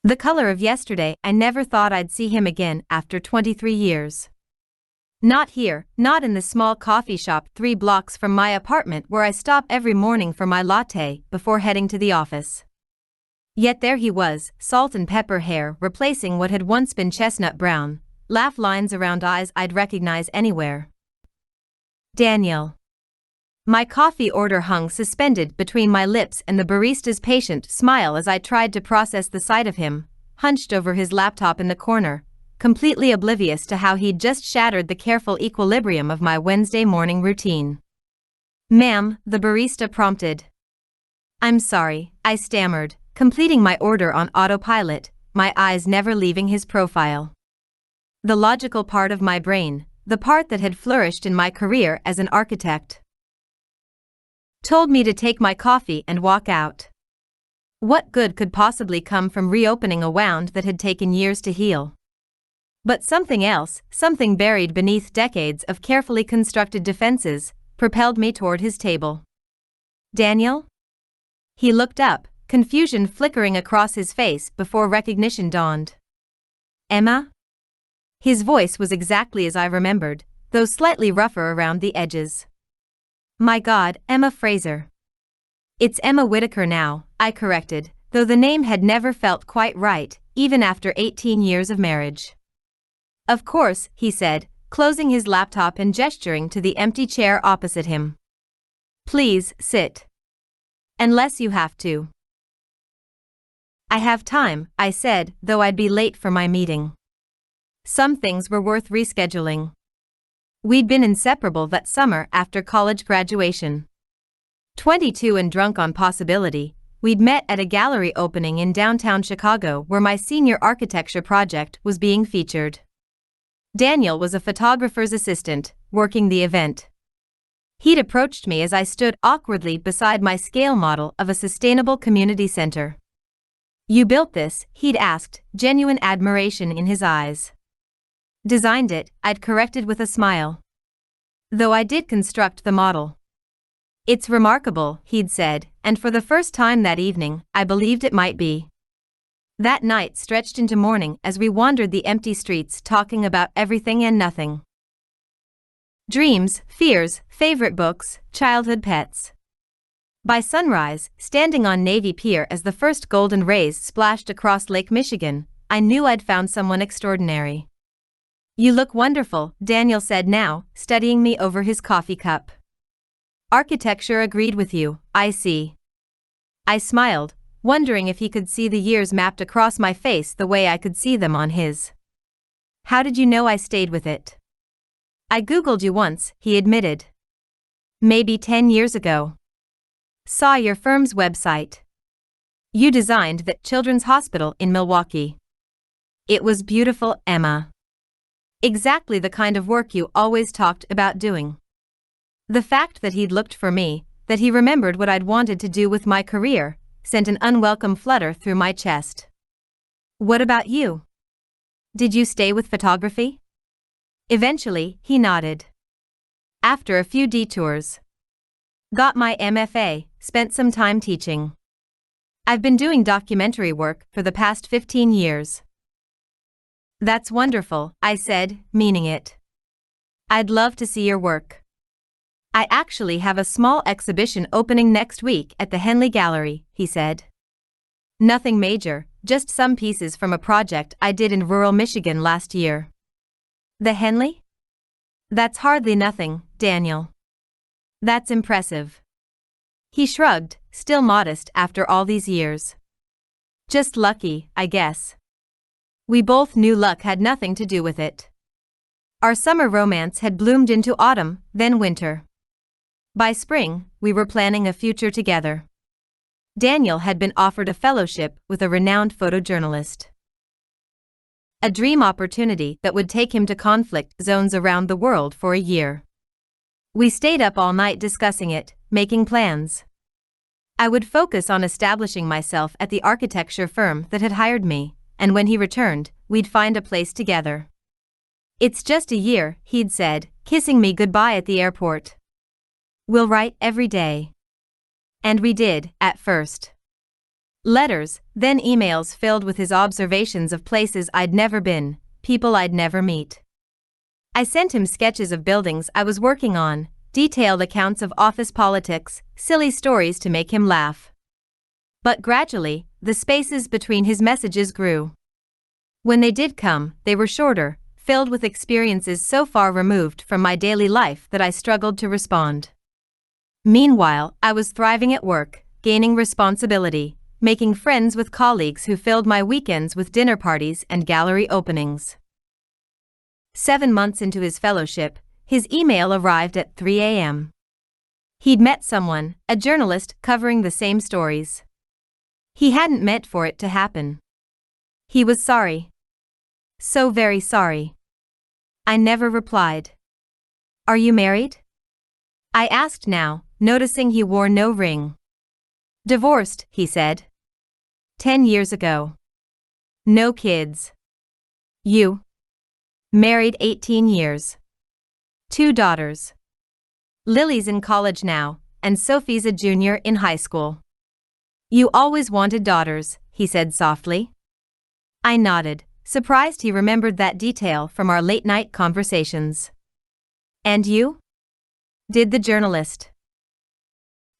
The color of yesterday. I never thought I'd see him again after 23 years. Not here, not in the small coffee shop 3 blocks from my apartment where I stop every morning for my latte before heading to the office. Yet there he was, salt and pepper hair replacing what had once been chestnut brown, laugh lines around eyes I'd recognize anywhere. Daniel. My coffee order hung suspended between my lips and the barista's patient smile as I tried to process the sight of him, hunched over his laptop in the corner, completely oblivious to how he'd just shattered the careful equilibrium of my Wednesday morning routine. "Ma'am," the barista prompted. "I'm sorry," I stammered, completing my order on autopilot, my eyes never leaving his profile. The logical part of my brain, the part that had flourished in my career as an architect, told me to take my coffee and walk out. What good could possibly come from reopening a wound that had taken years to heal? But something else, something buried beneath decades of carefully constructed defenses, propelled me toward his table. "Daniel?" He looked up, confusion flickering across his face before recognition dawned. "Emma?" His voice was exactly as I remembered, though slightly rougher around the edges. "My God, Emma Fraser." "It's Emma Whitaker now," I corrected, though the name had never felt quite right, even after 18 years of marriage. "Of course," he said, closing his laptop and gesturing to the empty chair opposite him. "Please, sit. Unless you have to." "I have time," I said, though I'd be late for my meeting. Some things were worth rescheduling. We'd been inseparable that summer after college graduation. 22 and drunk on possibility, we'd met at a gallery opening in downtown Chicago where my senior architecture project was being featured. Daniel was a photographer's assistant, working the event. He'd approached me as I stood awkwardly beside my scale model of a sustainable community center. "You built this?" he'd asked, genuine admiration in his eyes. "Designed it," I'd corrected with a smile. "Though I did construct the model." "It's remarkable," he'd said, and for the first time that evening, I believed it might be. That night stretched into morning as we wandered the empty streets talking about everything and nothing. Dreams, fears, favorite books, childhood pets. By sunrise, standing on Navy Pier as the first golden rays splashed across Lake Michigan, I knew I'd found someone extraordinary. "You look wonderful," Daniel said now, studying me over his coffee cup. "Architecture agreed with you, I see." I smiled, wondering if he could see the years mapped across my face the way I could see them on his. "How did you know I stayed with it?" "I Googled you once," he admitted. "Maybe 10 years ago. Saw your firm's website. You designed that children's hospital in Milwaukee. It was beautiful, Emma. Exactly the kind of work you always talked about doing." The fact that he'd looked for me, that he remembered what I'd wanted to do with my career, sent an unwelcome flutter through my chest. "What about you? Did you stay with photography?" Eventually, he nodded. "After a few detours. Got my MFA, spent some time teaching. I've been doing documentary work for the past 15 years. "That's wonderful," I said, meaning it. "I'd love to see your work. I actually have a small exhibition opening next week at the Henley Gallery," he said. "Nothing major, just some pieces from a project I did in rural Michigan last year." "The Henley? That's hardly nothing, Daniel." "That's impressive." He shrugged, still modest after all these years. "Just lucky, I guess." We both knew luck had nothing to do with it. Our summer romance had bloomed into autumn, then winter. By spring, we were planning a future together. Daniel had been offered a fellowship with a renowned photojournalist. A dream opportunity that would take him to conflict zones around the world for a year. We stayed up all night discussing it, making plans. I would focus on establishing myself at the architecture firm that had hired me, and when he returned, we'd find a place together. "It's just a year," he'd said, kissing me goodbye at the airport. "We'll write every day." And we did, at first. Letters, then emails filled with his observations of places I'd never been, people I'd never meet. I sent him sketches of buildings I was working on, detailed accounts of office politics, silly stories to make him laugh. But gradually, the spaces between his messages grew. When they did come, they were shorter, filled with experiences so far removed from my daily life that I struggled to respond. Meanwhile, I was thriving at work, gaining responsibility, making friends with colleagues who filled my weekends with dinner parties and gallery openings. 7 months into his fellowship, his email arrived at 3 a.m. He'd met someone, a journalist covering the same stories. He hadn't meant for it to happen. He was sorry. So very sorry. I never replied. Are you married? I asked now, noticing he wore no ring. Divorced, he said. 10 years ago. No kids. You? Married 18 years. 2 daughters. Lily's in college now, and Sophie's a junior in high school. You always wanted daughters, he said softly. I nodded, surprised he remembered that detail from our late-night conversations. And you? Did the journalist.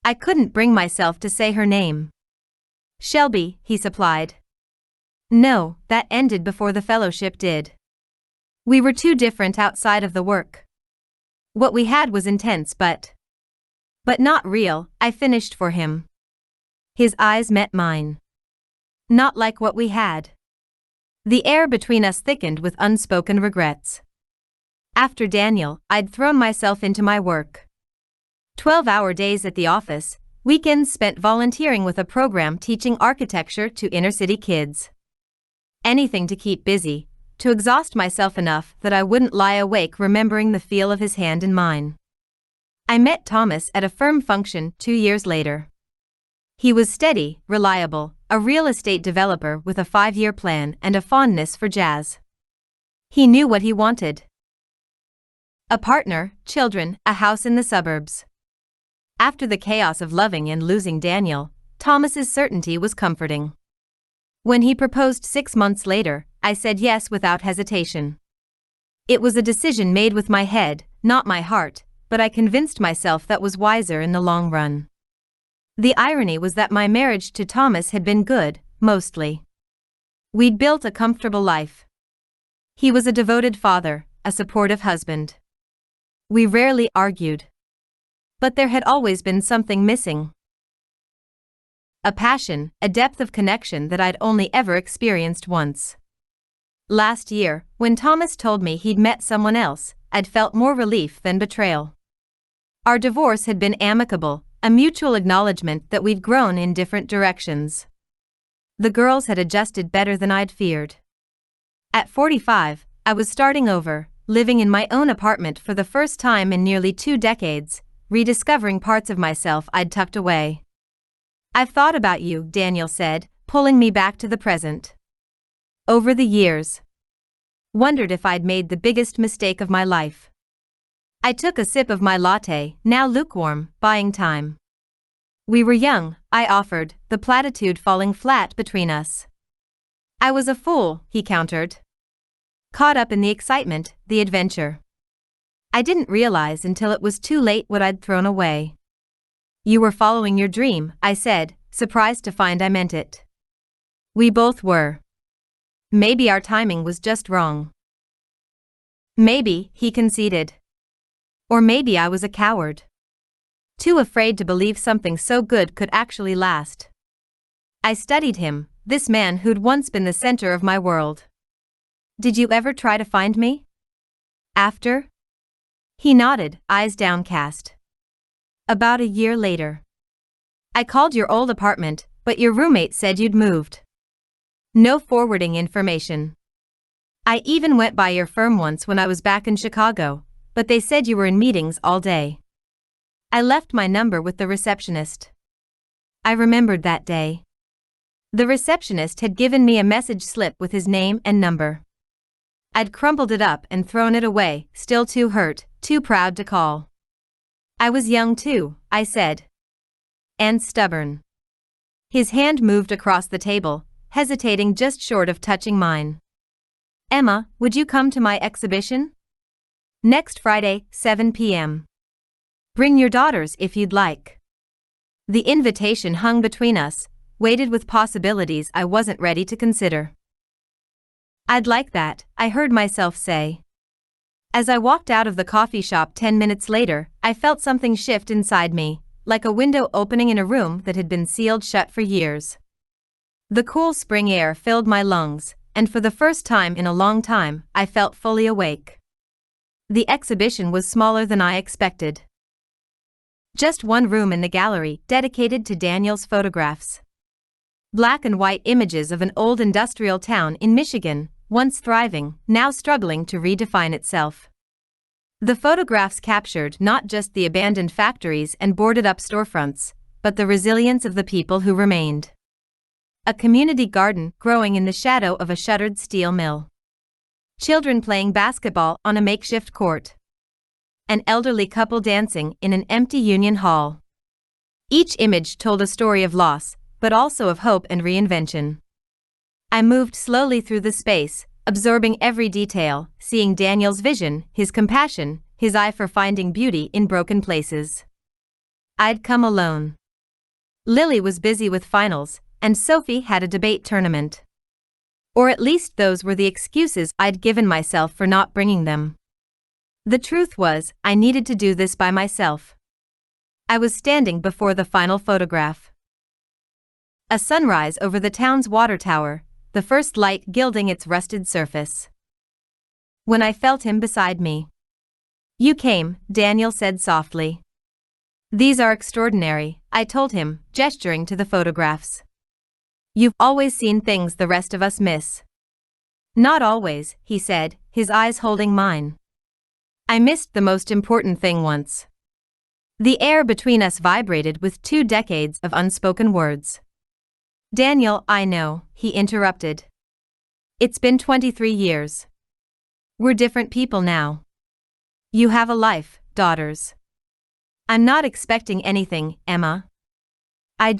I couldn't bring myself to say her name. Shelby, he supplied. No, that ended before the fellowship did. We were too different outside of the work. What we had was intense but not real, I finished for him. His eyes met mine. Not like what we had. The air between us thickened with unspoken regrets. After Daniel, I'd thrown myself into my work. 12-hour days at the office, weekends spent volunteering with a program teaching architecture to inner-city kids. Anything to keep busy, to exhaust myself enough that I wouldn't lie awake remembering the feel of his hand in mine. I met Thomas at a firm function 2 years later. He was steady, reliable, a real estate developer with a 5-year plan and a fondness for jazz. He knew what he wanted. A partner, children, a house in the suburbs. After the chaos of loving and losing Daniel, Thomas's certainty was comforting. When he proposed 6 months later, I said yes without hesitation. It was a decision made with my head, not my heart, but I convinced myself that was wiser in the long run. The irony was that my marriage to Thomas had been good, mostly. We'd built a comfortable life. He was a devoted father, a supportive husband. We rarely argued. But there had always been something missing. A passion, a depth of connection that I'd only ever experienced once. Last year, when Thomas told me he'd met someone else, I'd felt more relief than betrayal. Our divorce had been amicable, a mutual acknowledgement that we'd grown in different directions. The girls had adjusted better than I'd feared. At 45, I was starting over, living in my own apartment for the first time in nearly 2 decades, rediscovering parts of myself I'd tucked away. I've thought about you, Daniel said, pulling me back to the present. Over the years. Wondered if I'd made the biggest mistake of my life. I took a sip of my latte, now lukewarm, buying time. We were young, I offered, the platitude falling flat between us. I was a fool, he countered. Caught up in the excitement, the adventure. I didn't realize until it was too late what I'd thrown away. You were following your dream, I said, surprised to find I meant it. We both were. Maybe our timing was just wrong. Maybe, he conceded. Or maybe I was a coward. Too afraid to believe something so good could actually last. I studied him, this man who'd once been the center of my world. Did you ever try to find me? After? He nodded, eyes downcast. About a year later. I called your old apartment, but your roommate said you'd moved. No forwarding information. I even went by your firm once when I was back in Chicago, but they said you were in meetings all day. I left my number with the receptionist. I remembered that day. The receptionist had given me a message slip with his name and number. I'd crumpled it up and thrown it away, still too hurt, too proud to call. I was young too, I said. And stubborn. His hand moved across the table, hesitating just short of touching mine. Emma, would you come to my exhibition? Next Friday, 7 p.m. Bring your daughters if you'd like. The invitation hung between us, weighted with possibilities I wasn't ready to consider. I'd like that, I heard myself say. As I walked out of the coffee shop 10 minutes later, I felt something shift inside me, like a window opening in a room that had been sealed shut for years. The cool spring air filled my lungs, and for the first time in a long time, I felt fully awake. The exhibition was smaller than I expected. Just one room in the gallery dedicated to Daniel's photographs. Black and white images of an old industrial town in Michigan, once thriving, now struggling to redefine itself. The photographs captured not just the abandoned factories and boarded-up storefronts, but the resilience of the people who remained. A community garden growing in the shadow of a shuttered steel mill. Children playing basketball on a makeshift court. An elderly couple dancing in an empty union hall. Each image told a story of loss, but also of hope and reinvention. I moved slowly through the space, absorbing every detail, seeing Daniel's vision, his compassion, his eye for finding beauty in broken places. I'd come alone. Lily was busy with finals, and Sophie had a debate tournament. Or at least those were the excuses I'd given myself for not bringing them. The truth was, I needed to do this by myself. I was standing before the final photograph. A sunrise over the town's water tower, the first light gilding its rusted surface. When I felt him beside me. You came, Daniel said softly. These are extraordinary, I told him, gesturing to the photographs. You've always seen things the rest of us miss. Not always, he said, his eyes holding mine. I missed the most important thing once. The air between us vibrated with 2 decades of unspoken words. Daniel, I know, he interrupted. It's been 23 years. We're different people now. You have a life, daughters. I'm not expecting anything, Emma. I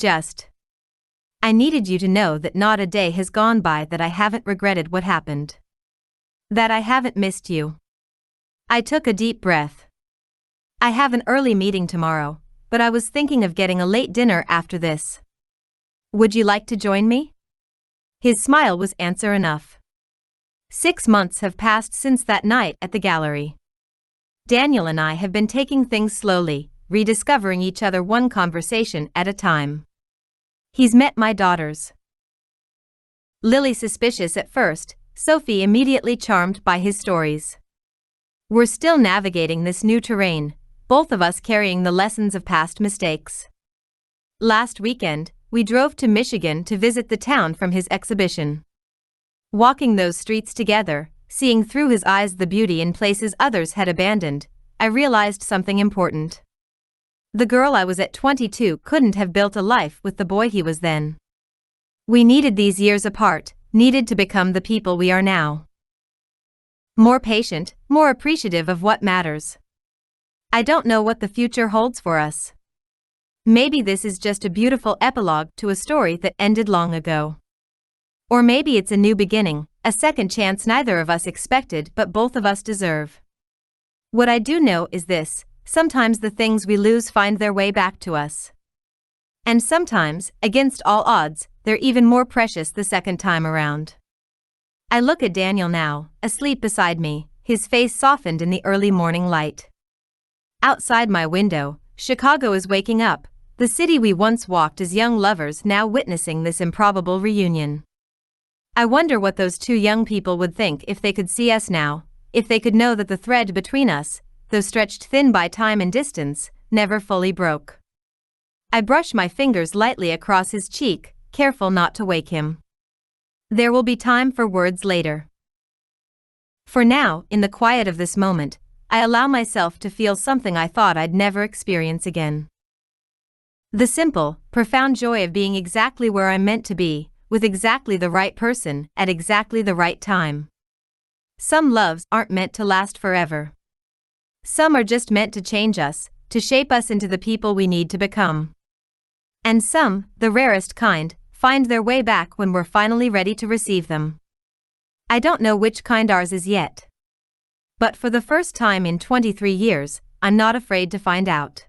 needed you to know that not a day has gone by that I haven't regretted what happened. That I haven't missed you. I took a deep breath. I have an early meeting tomorrow, but I was thinking of getting a late dinner after this. Would you like to join me? His smile was answer enough. 6 months have passed since that night at the gallery. Daniel and I have been taking things slowly, rediscovering each other one conversation at a time. He's met my daughters. Lily suspicious at first, Sophie immediately charmed by his stories. We're still navigating this new terrain, both of us carrying the lessons of past mistakes. Last weekend, we drove to Michigan to visit the town from his exhibition. Walking those streets together, seeing through his eyes the beauty in places others had abandoned, I realized something important. The girl I was at 22 couldn't have built a life with the boy he was then. We needed these years apart, needed to become the people we are now. More patient, more appreciative of what matters. I don't know what the future holds for us. Maybe this is just a beautiful epilogue to a story that ended long ago. Or maybe it's a new beginning, a second chance neither of us expected but both of us deserve. What I do know is this, sometimes the things we lose find their way back to us. And sometimes, against all odds, they're even more precious the second time around. I look at Daniel now, asleep beside me, his face softened in the early morning light. Outside my window, Chicago is waking up, the city we once walked as young lovers now witnessing this improbable reunion. I wonder what those 2 young people would think if they could see us now, if they could know that the thread between us, though stretched thin by time and distance, never fully broke. I brush my fingers lightly across his cheek, careful not to wake him. There will be time for words later. For now, in the quiet of this moment, I allow myself to feel something I thought I'd never experience again. The simple, profound joy of being exactly where I'm meant to be, with exactly the right person, at exactly the right time. Some loves aren't meant to last forever. Some are just meant to change us, to shape us into the people we need to become. And some, the rarest kind, find their way back when we're finally ready to receive them. I don't know which kind ours is yet. But for the first time in 23 years, I'm not afraid to find out.